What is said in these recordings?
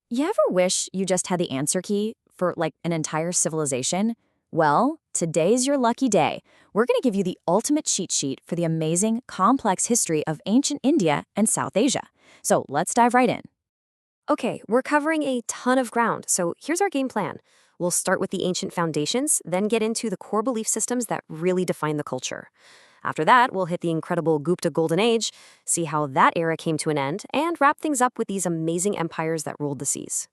You ever wish you just had the answer key for like an entire civilization? Well, today's your lucky day. We're going to give you the ultimate cheat sheet for the amazing, complex history of ancient India and South Asia. So let's dive right in. Okay, we're covering a ton of ground, so here's our game plan. We'll start with the ancient foundations, then get into the core belief systems that really define the culture. After that, we'll hit the incredible Gupta Golden Age, see how that era came to an end, and wrap things up with these amazing empires that ruled the seas.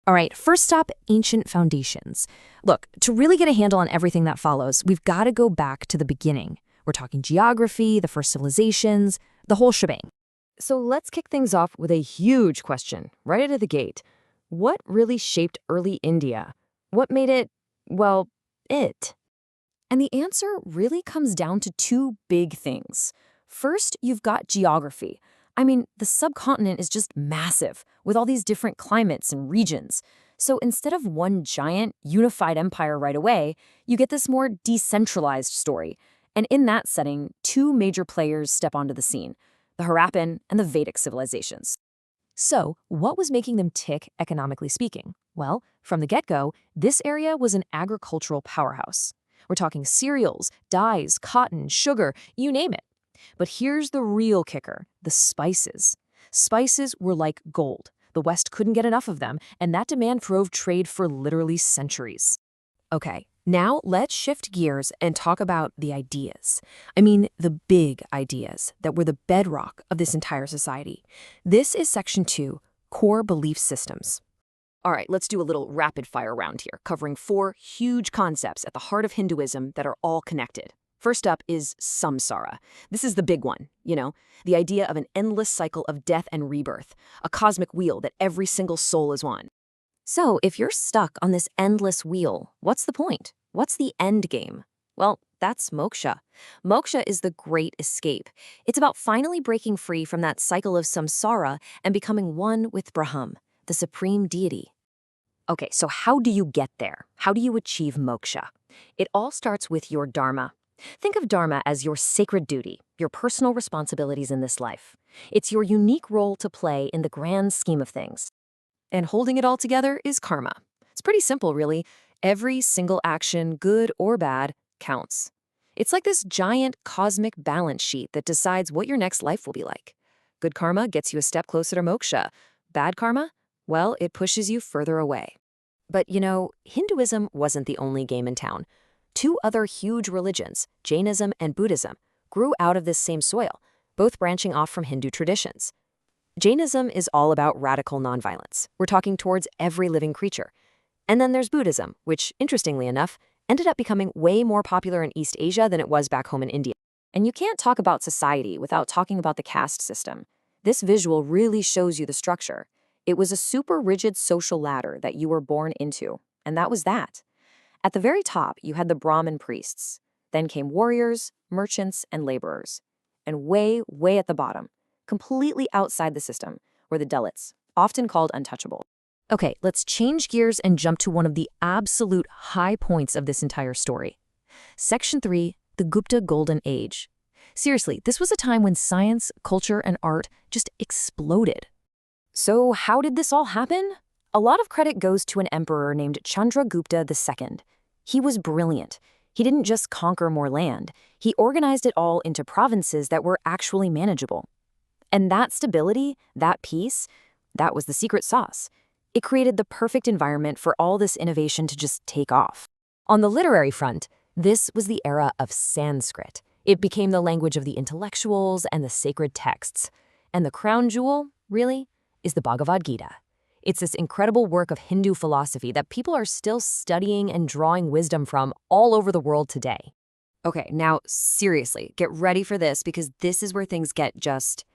All right, first stop, ancient foundations. Look, to really get a handle on everything that follows, we've got to go back to the beginning. We're talking geography, the first civilizations, the whole shebang. So let's kick things off with a huge question right out of the gate. What really shaped early India? What made it, well, it? And the answer really comes down to two big things. First, you've got geography. I mean, the subcontinent is just massive, with all these different climates and regions. So instead of one giant, unified empire right away, you get this more decentralized story. And in that setting, two major players step onto the scene: the Harappan and the Vedic civilizations. So, what was making them tick, economically speaking? Well, from the get-go, this area was an agricultural powerhouse. We're talking cereals, dyes, cotton, sugar, you name it. But here's the real kicker, the spices. Spices were like gold. The West couldn't get enough of them, and that demand drove trade for literally centuries. Okay, now let's shift gears and talk about the ideas. I mean, the big ideas that were the bedrock of this entire society. This is Section 2, Core Belief Systems. All right, let's do a little rapid fire round here, covering four huge concepts at the heart of Hinduism that are all connected. First up is samsara. This is the big one, the idea of an endless cycle of death and rebirth, a cosmic wheel that every single soul is on. So if you're stuck on this endless wheel, what's the point? What's the end game? Well, that's moksha. Moksha is the great escape. It's about finally breaking free from that cycle of samsara and becoming one with Brahman, the supreme deity. Okay, so how do you get there? How do you achieve moksha? It all starts with your dharma. Think of dharma as your sacred duty, your personal responsibilities in this life. It's your unique role to play in the grand scheme of things. And holding it all together is karma. It's pretty simple, really. Every single action, good or bad, counts. It's like this giant cosmic balance sheet that decides what your next life will be like. Good karma gets you a step closer to moksha. Bad karma? Well, it pushes you further away. But Hinduism wasn't the only game in town. Two other huge religions, Jainism and Buddhism, grew out of this same soil, both branching off from Hindu traditions. Jainism is all about radical nonviolence. We're talking towards every living creature. And then there's Buddhism, which, interestingly enough, ended up becoming way more popular in East Asia than it was back home in India. And you can't talk about society without talking about the caste system. This visual really shows you the structure. It was a super rigid social ladder that you were born into, and that was that. At the very top, you had the Brahmin priests. Then came warriors, merchants, and laborers. And way, way at the bottom, completely outside the system, were the Dalits, often called untouchable. Okay, let's change gears and jump to one of the absolute high points of this entire story. Section 3, the Gupta Golden Age. Seriously, this was a time when science, culture, and art just exploded. So how did this all happen? A lot of credit goes to an emperor named Chandragupta II. He was brilliant. He didn't just conquer more land. He organized it all into provinces that were actually manageable. And that stability, that peace, that was the secret sauce. It created the perfect environment for all this innovation to just take off. On the literary front, this was the era of Sanskrit. It became the language of the intellectuals and the sacred texts. And the crown jewel, really, is the Bhagavad Gita. It's this incredible work of Hindu philosophy that people are still studying and drawing wisdom from all over the world today. Okay, now seriously, get ready for this because this is where things get just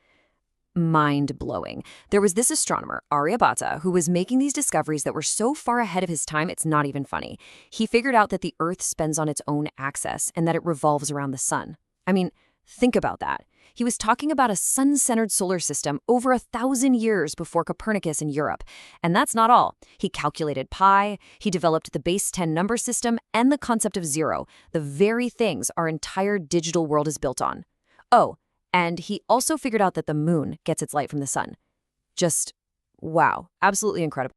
mind-blowing. There was this astronomer, Aryabhata, who was making these discoveries that were so far ahead of his time, it's not even funny. He figured out that the Earth spins on its own axis and that it revolves around the sun. I mean, think about that. He was talking about a sun-centered solar system over 1,000 years before Copernicus in Europe. And that's not all. He calculated pi, he developed the base 10 number system, and the concept of zero, the very things our entire digital world is built on. Oh, and he also figured out that the moon gets its light from the sun. Just, wow, absolutely incredible.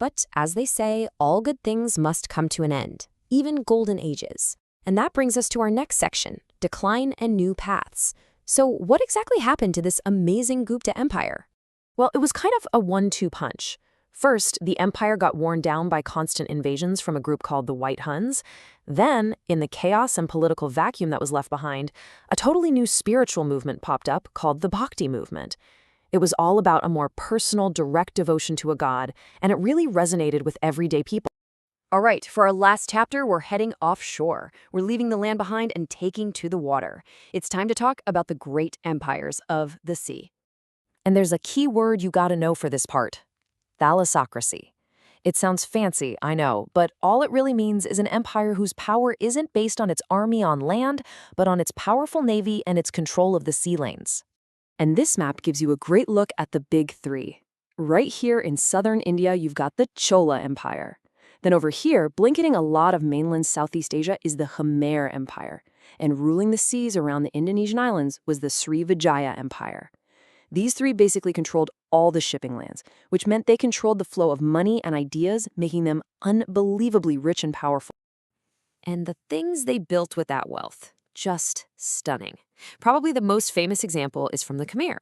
But as they say, all good things must come to an end, even golden ages. And that brings us to our next section, decline and new paths. So what exactly happened to this amazing Gupta Empire? Well, it was kind of a 1-2 punch. First, the empire got worn down by constant invasions from a group called the White Huns. Then, in the chaos and political vacuum that was left behind, a totally new spiritual movement popped up called the Bhakti movement. It was all about a more personal, direct devotion to a god, and it really resonated with everyday people. All right, for our last chapter, we're heading offshore. We're leaving the land behind and taking to the water. It's time to talk about the great empires of the sea. And there's a key word you gotta know for this part: thalassocracy. It sounds fancy, I know, but all it really means is an empire whose power isn't based on its army on land, but on its powerful navy and its control of the sea lanes. And this map gives you a great look at the big three. Right here in southern India, you've got the Chola Empire. Then over here, blanketing a lot of mainland Southeast Asia, is the Khmer Empire. And ruling the seas around the Indonesian islands was the Srivijaya Empire. These three basically controlled all the shipping lanes, which meant they controlled the flow of money and ideas, making them unbelievably rich and powerful. And the things they built with that wealth, just stunning. Probably the most famous example is from the Khmer.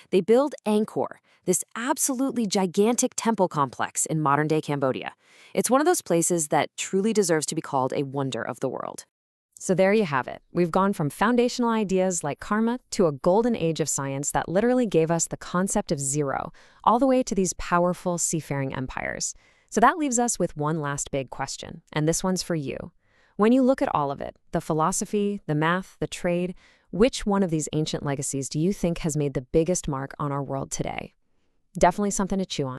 They build Angkor, this absolutely gigantic temple complex in modern-day Cambodia. It's one of those places that truly deserves to be called a wonder of the world. So there you have it. We've gone from foundational ideas like karma to a golden age of science that literally gave us the concept of zero, all the way to these powerful seafaring empires. So that leaves us with one last big question, and this one's for you. When you look at all of it, the philosophy, the math, the trade, which one of these ancient legacies do you think has made the biggest mark on our world today? Definitely something to chew on.